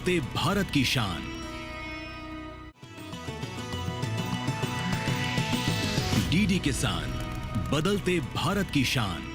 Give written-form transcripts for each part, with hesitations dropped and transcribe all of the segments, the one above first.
ते भारत की शान। डीडी किसान, बदलते भारत की शान।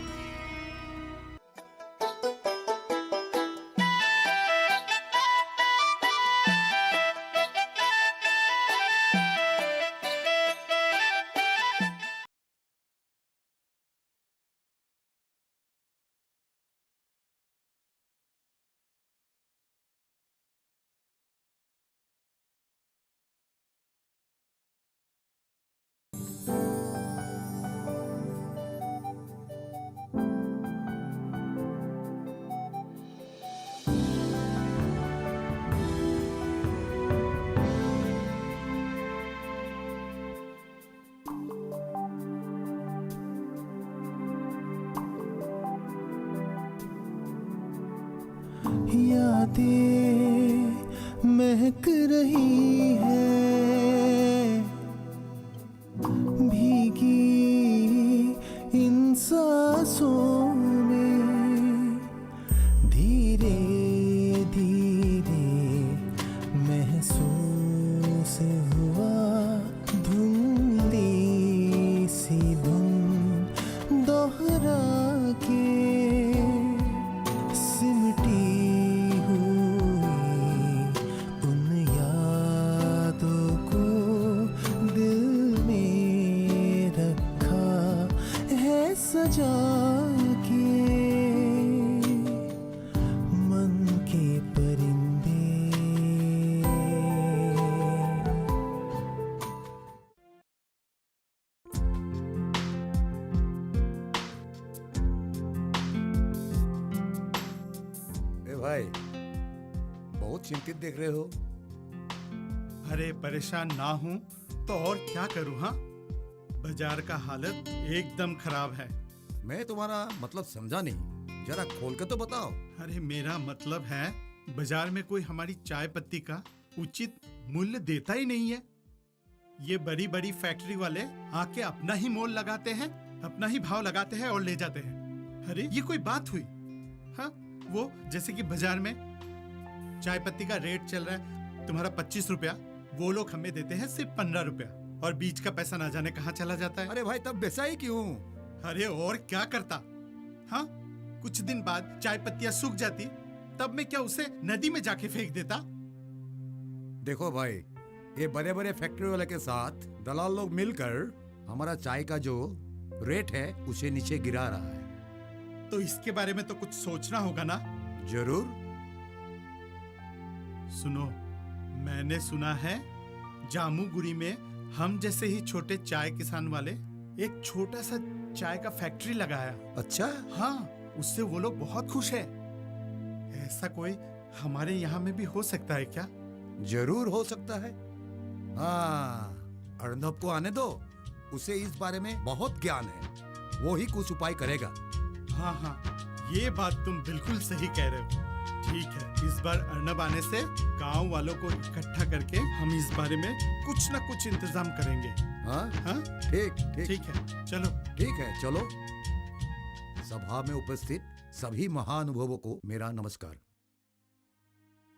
यादें महक रही है भीगी इन सांसों में, धीरे धीरे महसूस हुआ धुंधली सी धुन दोहरा के सिमटी सजा के मन के परिंदे। ए भाई, बहुत चिंतित देख रहे हो। अरे परेशान ना हूँ तो और क्या करूँ। हाँ, बाजार का हालत एकदम खराब है। मैं तुम्हारा मतलब समझा नहीं, जरा खोल के तो बताओ। अरे मेरा मतलब है, बाजार में कोई हमारी चाय पत्ती का उचित मूल्य देता ही नहीं है। ये बड़ी बड़ी फैक्ट्री वाले आके अपना ही मोल लगाते हैं, अपना ही भाव लगाते हैं और ले जाते हैं। अरे ये कोई बात हुई। हाँ, वो जैसे कि बाजार में चाय पत्ती का रेट चल रहा है तुम्हारा 25 रुपया, वो लोग हमें देते हैं सिर्फ 15 रुपया, और बीच का पैसा ना जाने कहाँ चला जाता है। अरे भाई, तब वैसा ही क्यों? अरे और क्या करता। हाँ, कुछ दिन बाद चाय पत्तियां सूख जाती, तब मैं क्या उसे नदी में जाके फेंक देता। देखो भाई, ये बड़े बड़े फैक्ट्री वाले के साथ दलाल लोग मिलकर हमारा चाय का जो रेट है उसे नीचे गिरा रहा है। तो इसके बारे में तो कुछ सोचना होगा ना। जरूर। सुनो, मैंने सुना है जामुगुड़ी में हम जैसे ही छोटे चाय किसान वाले एक छोटा सा चाय का फैक्ट्री लगाया। अच्छा। हाँ, उससे वो लोग बहुत खुश है। ऐसा कोई हमारे यहाँ में भी हो सकता है क्या? जरूर हो सकता है। हाँ, अर्नब को आने दो, उसे इस बारे में बहुत ज्ञान है, वो ही कुछ उपाय करेगा। हाँ हाँ, ये बात तुम बिल्कुल सही कह रहे हो। ठीक है, इस बार अर्नब आने से गांव वालों को इकट्ठा करके हम इस बारे में कुछ न कुछ इंतजाम करेंगे। हाँ हाँ, ठीक ठीक ठीक है, चलो। ठीक है, चलो। सभा में उपस्थित सभी महानुभावों को मेरा नमस्कार।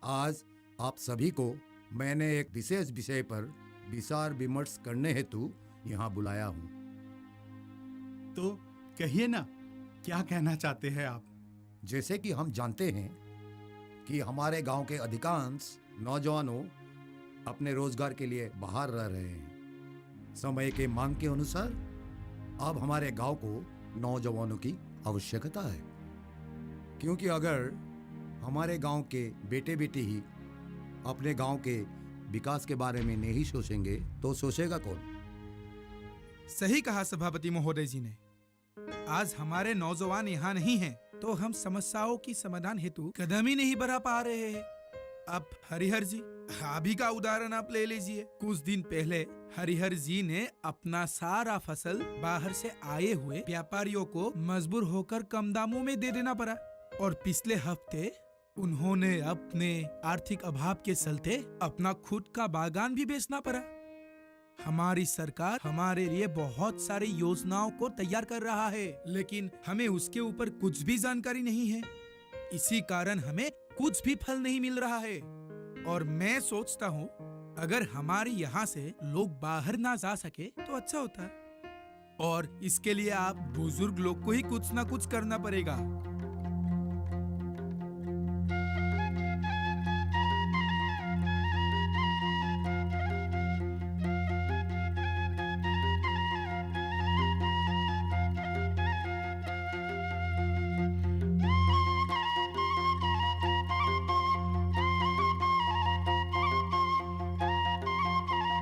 आज आप सभी को मैंने एक विशेष विषय पर विचार विमर्श करने हेतु यहाँ बुलाया हूँ। तो कहिए ना, क्या कहना चाहते हैं आप? जैसे कि हम जानते हैं कि हमारे गांव के अधिकांश नौजवानों अपने रोजगार के लिए बाहर रह रहे हैं। समय के मांग के अनुसार अब हमारे गांव को नौजवानों की आवश्यकता है, क्योंकि अगर हमारे गांव के बेटे बेटी ही अपने गांव के विकास के बारे में नहीं सोचेंगे तो सोचेगा कौन? सही कहा सभापति महोदय जी ने। आज हमारे नौजवान यहाँ नहीं हैं, तो हम समस्याओं की समाधान हेतु कदम ही नहीं बढ़ा पा रहे हैं। अब हरिहर जी, अभी का उदाहरण आप ले लीजिए। कुछ दिन पहले हरिहर जी ने अपना सारा फसल बाहर से आए हुए व्यापारियों को मजबूर होकर कम दामों में दे देना पड़ा, और पिछले हफ्ते उन्होंने अपने आर्थिक अभाव के चलते अपना खुद का बागान भी बेचना पड़ा। हमारी सरकार हमारे लिए बहुत सारी योजनाओं को तैयार कर रहा है, लेकिन हमें उसके ऊपर कुछ भी जानकारी नहीं है। इसी कारण हमें कुछ भी फल नहीं मिल रहा है। और मैं सोचता हूँ अगर हमारे यहाँ से लोग बाहर ना जा सके तो अच्छा होता है। और इसके लिए आप बुजुर्ग लोग को ही कुछ ना कुछ करना पड़ेगा।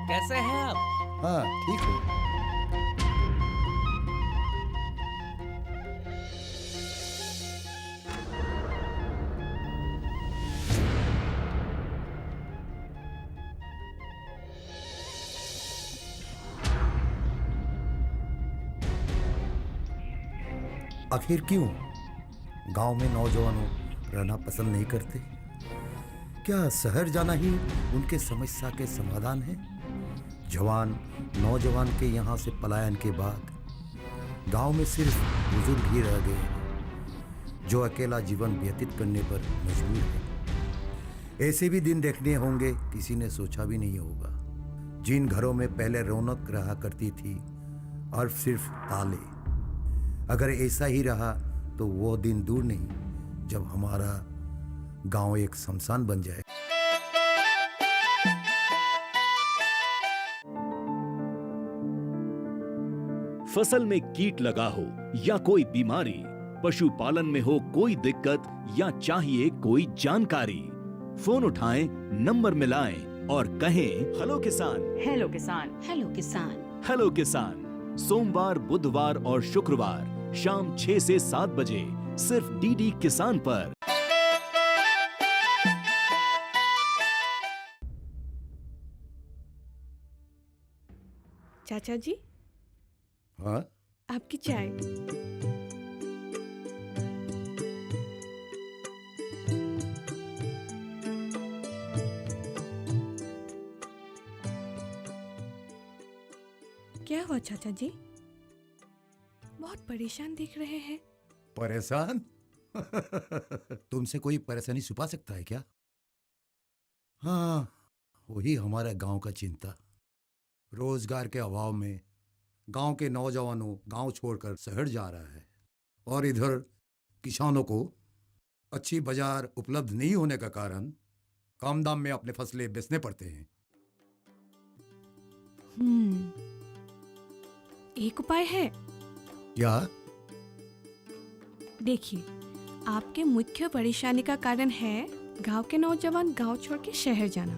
कैसे हैं आप? हाँ ठीक है। आखिर क्यों गांव में नौजवानों रहना पसंद नहीं करते? क्या शहर जाना ही उनके समस्या के समाधान है? जवान नौजवान के यहाँ से पलायन के बाद गांव में सिर्फ बुजुर्ग ही रह गए हैं जो अकेला जीवन व्यतीत करने पर मजबूर है। ऐसे भी दिन देखने होंगे किसी ने सोचा भी नहीं होगा। जिन घरों में पहले रौनक रहा करती थी और सिर्फ ताले। अगर ऐसा ही रहा तो वो दिन दूर नहीं जब हमारा गांव एक शमशान बन जाए। फसल में कीट लगा हो या कोई बीमारी, पशुपालन में हो कोई दिक्कत या चाहिए कोई जानकारी, फोन उठाएं, नंबर मिलाएं और कहें हेलो किसान। हेलो किसान। हेलो किसान। हेलो किसान सोमवार, बुधवार और शुक्रवार शाम 6 से 7 बजे सिर्फ डीडी किसान पर। चाचा जी, हाँ आपकी चाय। क्या हुआ चाचा जी? बहुत परेशान दिख रहे हैं। परेशान? तुमसे कोई परेशानी छुपा सकता है क्या? हाँ, वही हमारे गांव का चिंता। रोजगार के अभाव में गांव के नौजवानों गांव छोड़कर शहर जा रहा है और इधर किसानों को अच्छी बाजार उपलब्ध नहीं होने का कारण कम दाम में अपने फसलें बेचने पड़ते हैं। एक उपाय है। क्या? देखिए, आपके मुख्य परेशानी का कारण है गांव के नौजवान गांव छोड़ के शहर जाना।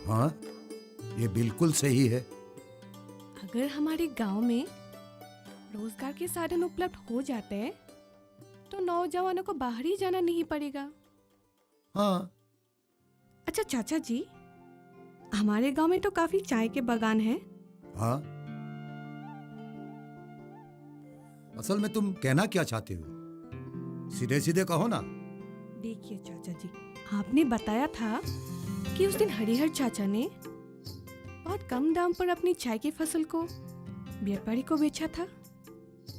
हाँ, ये बिल्कुल सही है। अगर हमारे गांव में रोजगार के साधन उपलब्ध हो जाते हैं तो नौजवानों को बाहर ही जाना नहीं पड़ेगा। हाँ। अच्छा चाचा जी, हमारे गांव में तो काफी चाय के बागान हैं। हाँ, असल में तुम कहना क्या चाहते हो? सीधे सीधे कहो ना। देखिए चाचा जी, आपने बताया था कि उस दिन हरिहर चाचा ने बहुत कम दाम पर अपनी चाय की फसल को व्यापारी को बेचा था।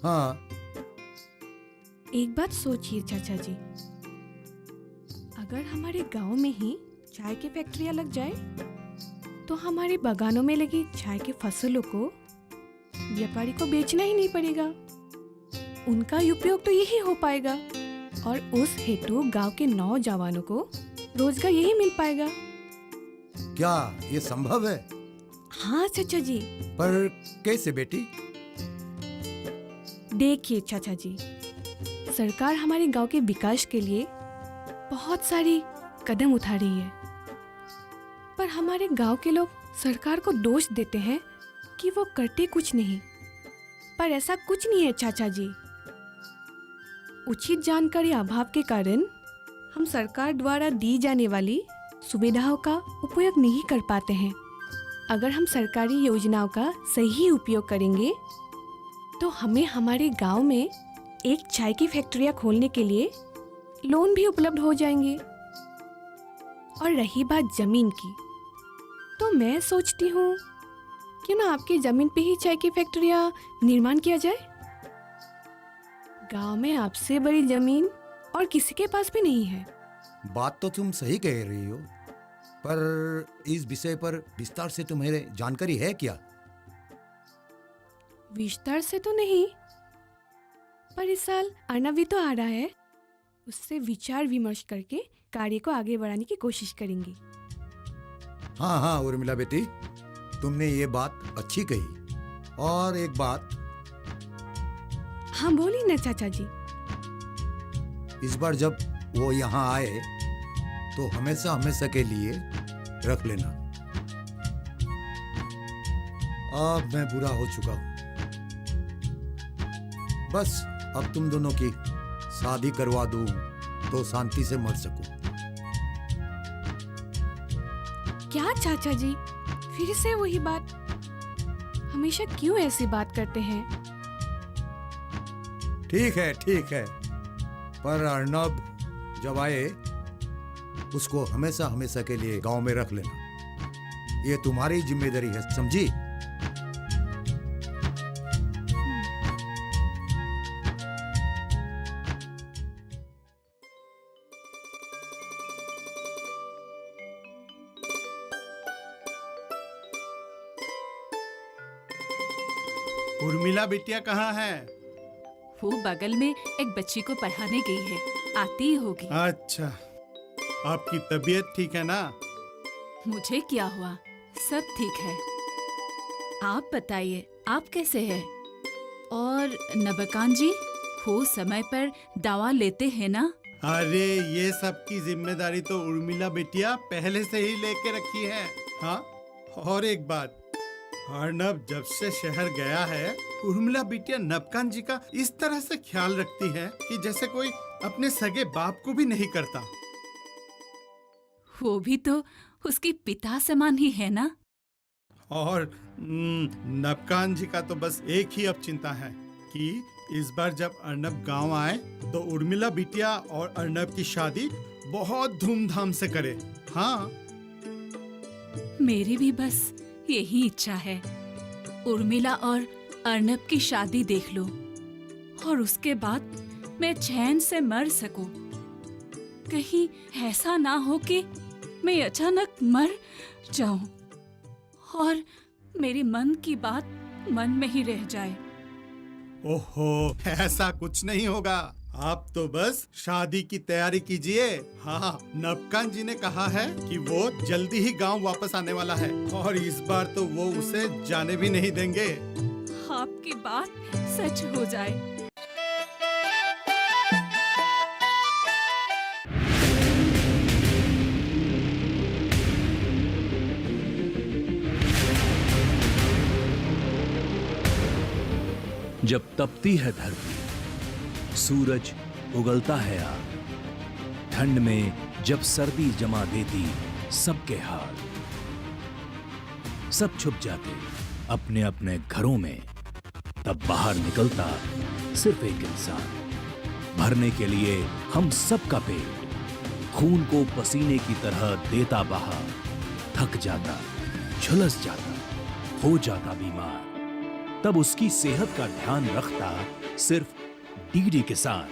हाँ। एक बात सोचिए चाचा जी, अगर हमारे गांव में ही चाय की फैक्ट्रियां लग जाए तो हमारे बागानों में लगी चाय की फसलों को व्यापारी को बेचना ही नहीं पड़ेगा। उनका उपयोग तो यही हो पाएगा और उस हेतु गांव के नौजवानों को रोजगार यही मिल पाएगा। क्या ये संभव है? हाँ चाचा जी। पर कैसे बेटी? देखिए चाचा जी, सरकार हमारे गांव के विकास के लिए बहुत सारी कदम उठा रही है, पर हमारे गांव के लोग सरकार को दोष देते हैं कि वो करते कुछ नहीं। पर ऐसा कुछ नहीं है चाचा जी। उचित जानकारी अभाव के कारण हम सरकार द्वारा दी जाने वाली सुविधाओं का उपयोग नहीं कर पाते हैं। अगर हम सरकारी योजनाओं का सही उपयोग करेंगे तो हमें हमारे गांव में एक चाय की फैक्ट्रियां खोलने के लिए लोन भी उपलब्ध हो जाएंगे। और रही बात जमीन की, तो मैं सोचती हूँ क्यों ना आपकी जमीन पे ही चाय की फैक्ट्रियां निर्माण किया जाए। गांव में आपसे बड़ी जमीन और किसी के पास भी नहीं है। बात तो तुम सही कह रही हो, पर इस विषय पर विस्तार से तुम्हें जानकारी है क्या? विस्तार से तो नहीं, पर इस साल अर्नव भी तो आ रहा है, उससे विचार विमर्श करके कार्य को आगे बढ़ाने की कोशिश करेंगे। हाँ हाँ उर्मिला बेटी, तुमने ये बात अच्छी कही। और एक बात, हाँ बोलिए ना चाचा जी। इस बार जब वो यहाँ आए तो हमेशा हमेशा के लिए रख लेना। अब मैं बुरा हो चुका हूं, बस अब तुम दोनों की शादी करवा दूं तो शांति से मर सकूं। क्या चाचा जी, फिर से वही बात? हमेशा क्यों ऐसी बात करते हैं? ठीक है, पर अर्नब जब आए उसको हमेशा हमेशा के लिए गांव में रख लेना। ये तुम्हारी जिम्मेदारी है, समझी? उर्मिला बिटिया कहाँ है? वो बगल में एक बच्ची को पढ़ाने गई है, आती ही होगी। अच्छा, आपकी तबीयत ठीक है ना? मुझे क्या हुआ, सब ठीक है। आप बताइए, आप कैसे हैं? और नबकान जी, वो समय पर दवा लेते हैं ना? अरे ये सब की जिम्मेदारी तो उर्मिला बिटिया पहले से ही लेके रखी है। हाँ, और एक बात, अर्नब जब से शहर गया है, उर्मिला बिटिया नबकान जी का इस तरह से ख्याल रखती है कि जैसे कोई अपने सगे बाप को भी नहीं करता। वो भी तो उसकी पिता समान ही है ना? और नबकान जी का तो बस एक ही अब चिंता है कि इस बार जब अर्नब गांव आए तो उर्मिला बिटिया और अर्नब की शादी बहुत धूमधाम से करे। हाँ, मेरी भी बस यही इच्छा है, उर्मिला और अर्नब की शादी देख लो और उसके बाद मैं चैन से मर सकूं। कहीं ऐसा ना हो कि मैं अचानक मर जाऊं और मेरी मन की बात मन में ही रह जाए। ओहो, ऐसा कुछ नहीं होगा। आप तो बस शादी की तैयारी कीजिए। हाँ, नबकान जी ने कहा है कि वो जल्दी ही गांव वापस आने वाला है और इस बार तो वो उसे जाने भी नहीं देंगे। आपकी बात सच हो जाए। जब तपती है धरती, सूरज उगलता है आग, ठंड में जब सर्दी जमा देती सबके हाल, सब छुप जाते अपने अपने घरों में, तब बाहर निकलता सिर्फ एक इंसान, भरने के लिए हम सबका पेट, खून को पसीने की तरह देता बहा, थक जाता, झुलस जाता, हो जाता बीमार, तब उसकी सेहत का ध्यान रखता सिर्फ डीडी किसान।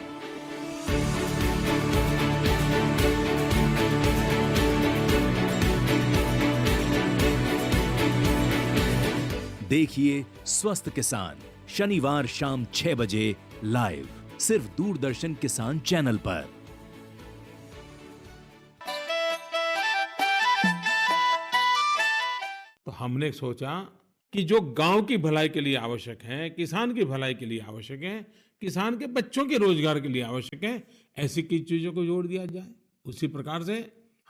देखिए स्वस्थ किसान शनिवार शाम 6 बजे लाइव, सिर्फ दूरदर्शन किसान चैनल पर। तो हमने सोचा कि जो गांव की भलाई के लिए आवश्यक है, किसान की भलाई के लिए आवश्यक है, किसान के बच्चों के रोजगार के लिए आवश्यक है, ऐसी की चीजों को जोड़ दिया जाए। उसी प्रकार से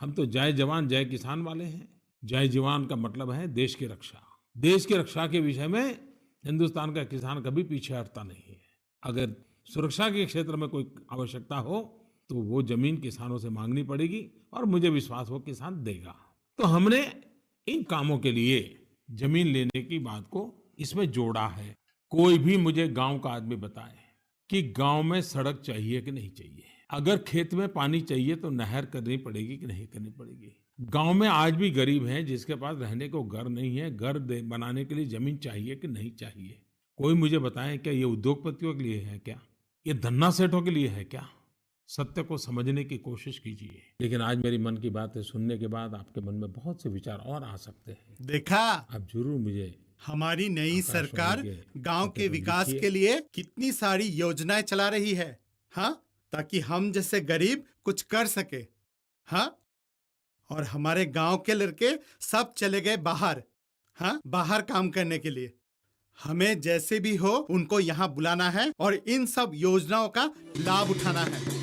हम तो जय जवान जय किसान वाले हैं। जय जवान का मतलब है देश की रक्षा। देश की रक्षा के विषय में हिंदुस्तान का किसान कभी पीछे हटता नहीं है। अगर सुरक्षा के क्षेत्र में कोई आवश्यकता हो तो वो जमीन किसानों से मांगनी पड़ेगी और मुझे विश्वास वो किसान देगा। तो हमने इन कामों के लिए जमीन लेने की बात को इसमें जोड़ा है। कोई भी मुझे गांव का आदमी बताए कि गांव में सड़क चाहिए कि नहीं चाहिए, अगर खेत में पानी चाहिए तो नहर करनी पड़ेगी कि नहीं करनी पड़ेगी। गांव में आज भी गरीब हैं जिसके पास रहने को घर नहीं है, घर बनाने के लिए जमीन चाहिए कि नहीं चाहिए। कोई मुझे बताए क्या ये उद्योगपतियों के लिए है क्या, ये धन्ना सेठों के लिए है क्या? सत्य को समझने की कोशिश कीजिए। लेकिन आज मेरी मन की बातें सुनने के बाद आपके मन में बहुत से विचार और आ सकते हैं। देखा, आप जरूर मुझे हमारी नई आकाशवाणी सरकार के गांव पते के पर विकास लिखिए। के लिए कितनी सारी योजनाएं चला रही है। हाँ, ताकि हम जैसे गरीब कुछ कर सके। हाँ, और हमारे गांव के लड़के सब चले गए बाहर। हाँ, बाहर काम करने के लिए। हमें जैसे भी हो उनको यहाँ बुलाना है और इन सब योजनाओं का लाभ उठाना है।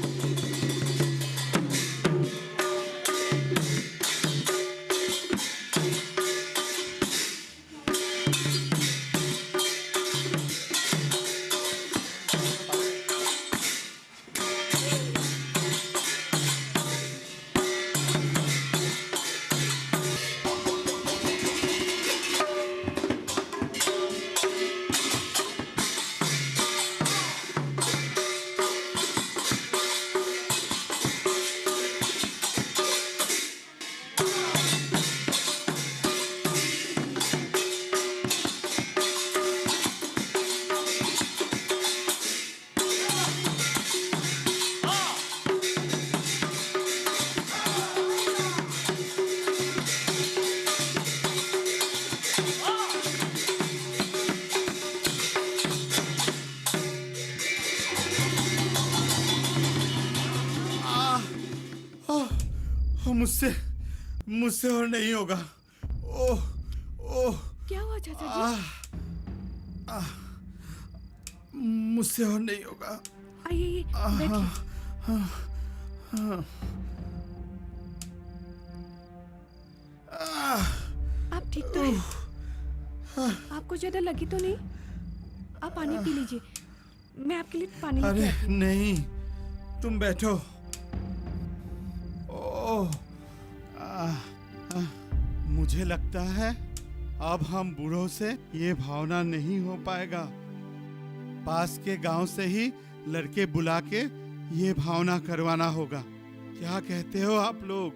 मुझसे मुझसे और नहीं होगा। ओह ओह, क्या हुआ चाचा जी? मुझसे और नहीं होगा। आइए बैठिए। आप ठीक तो हैं? आपको ज्यादा लगी तो नहीं? आप पानी पी लीजिए, मैं आपके लिए पानी लेके अरे आती हूँ। नहीं, तुम बैठो। ओह, मुझे लगता है अब हम बूढ़ों से ये भावना नहीं हो पाएगा। पास के गांव से ही लड़के बुला के ये भावना करवाना होगा। क्या कहते हो आप लोग?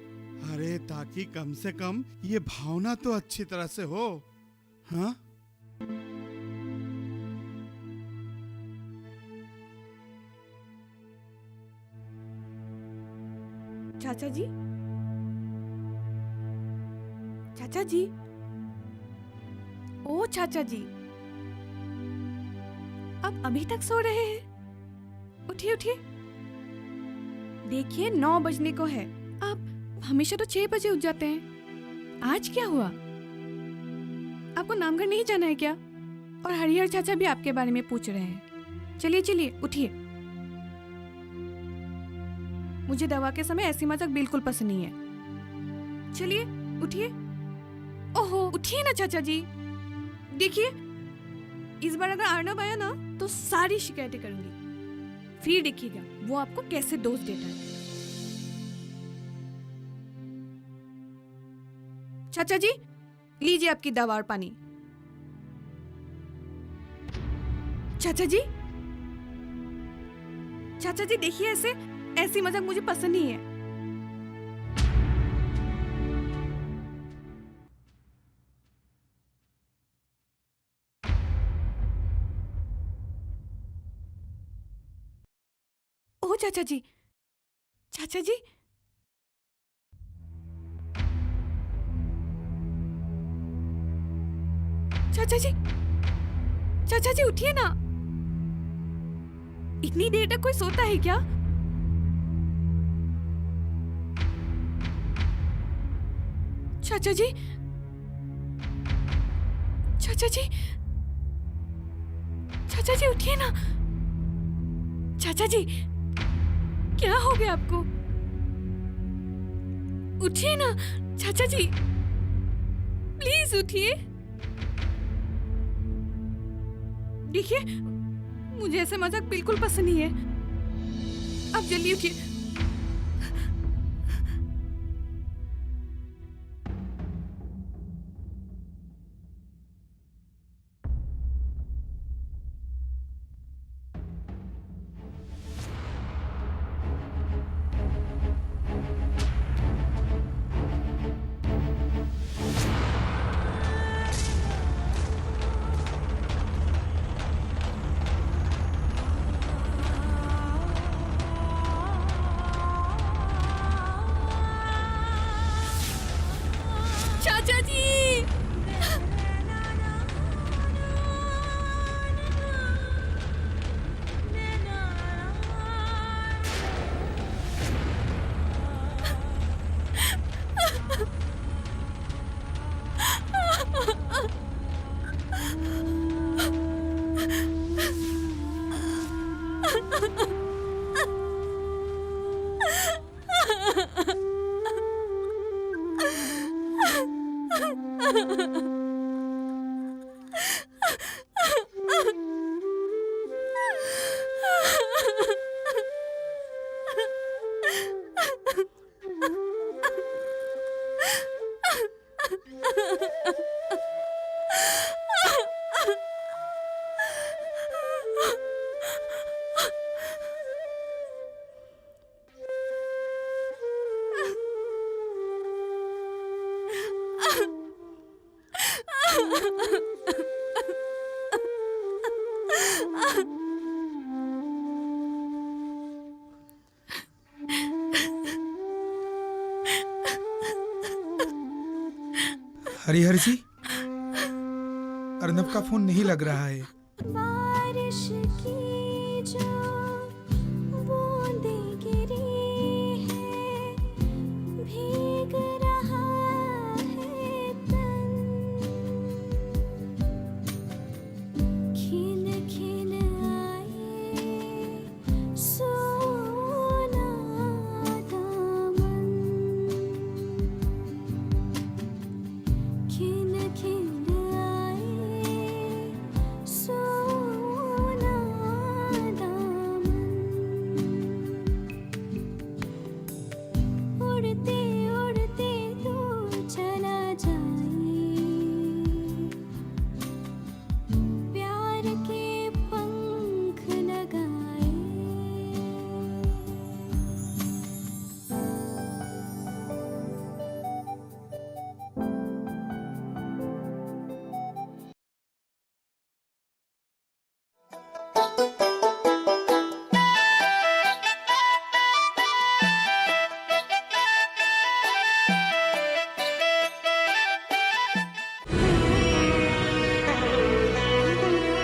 अरे ताकि कम से कम ये भावना तो अच्छी तरह से हो। हाँ, चाचा जी, चाचा जी, ओ चाचा जी, आप अभी तक सो रहे हैं? उठिए उठिए। देखिए 9 बजने को है। आप हमेशा तो 6 बजे उठ जाते हैं। आज क्या हुआ? आपको नामगढ़ नहीं जाना है क्या? और हरिहर चाचा भी आपके बारे में पूछ रहे हैं। चलिए चलिए उठिए। मुझे दवा के समय ऐसी मजाक बिल्कुल पसंद नहीं है। चलिए उठिए। ओहो, उठिए ना चाचा जी। देखिए, इस बार अगर अर्नब आया ना तो सारी शिकायतें करूंगी। फिर देखिएगा वो आपको कैसे दोष देता है। चाचा जी, लीजिए आपकी दवा और पानी। चाचा जी, चाचा जी देखिए, ऐसी मजाक मुझे पसंद नहीं है। ओ चाचा जी, चाचा जी, चाचा जी, चाचा जी उठिए ना। इतनी देर तक कोई सोता है क्या? चाचा जी, चाचा जी, चाचा जी उठिए ना। चाचा जी, क्या हो गया आपको? उठिए ना चाचा जी, प्लीज उठिए। देखिए, मुझे ऐसे मजाक बिल्कुल पसंद नहीं है। आप जल्दी उठिए। चाचा जी। हरिहर जी, अर्नब का फोन नहीं लग रहा है।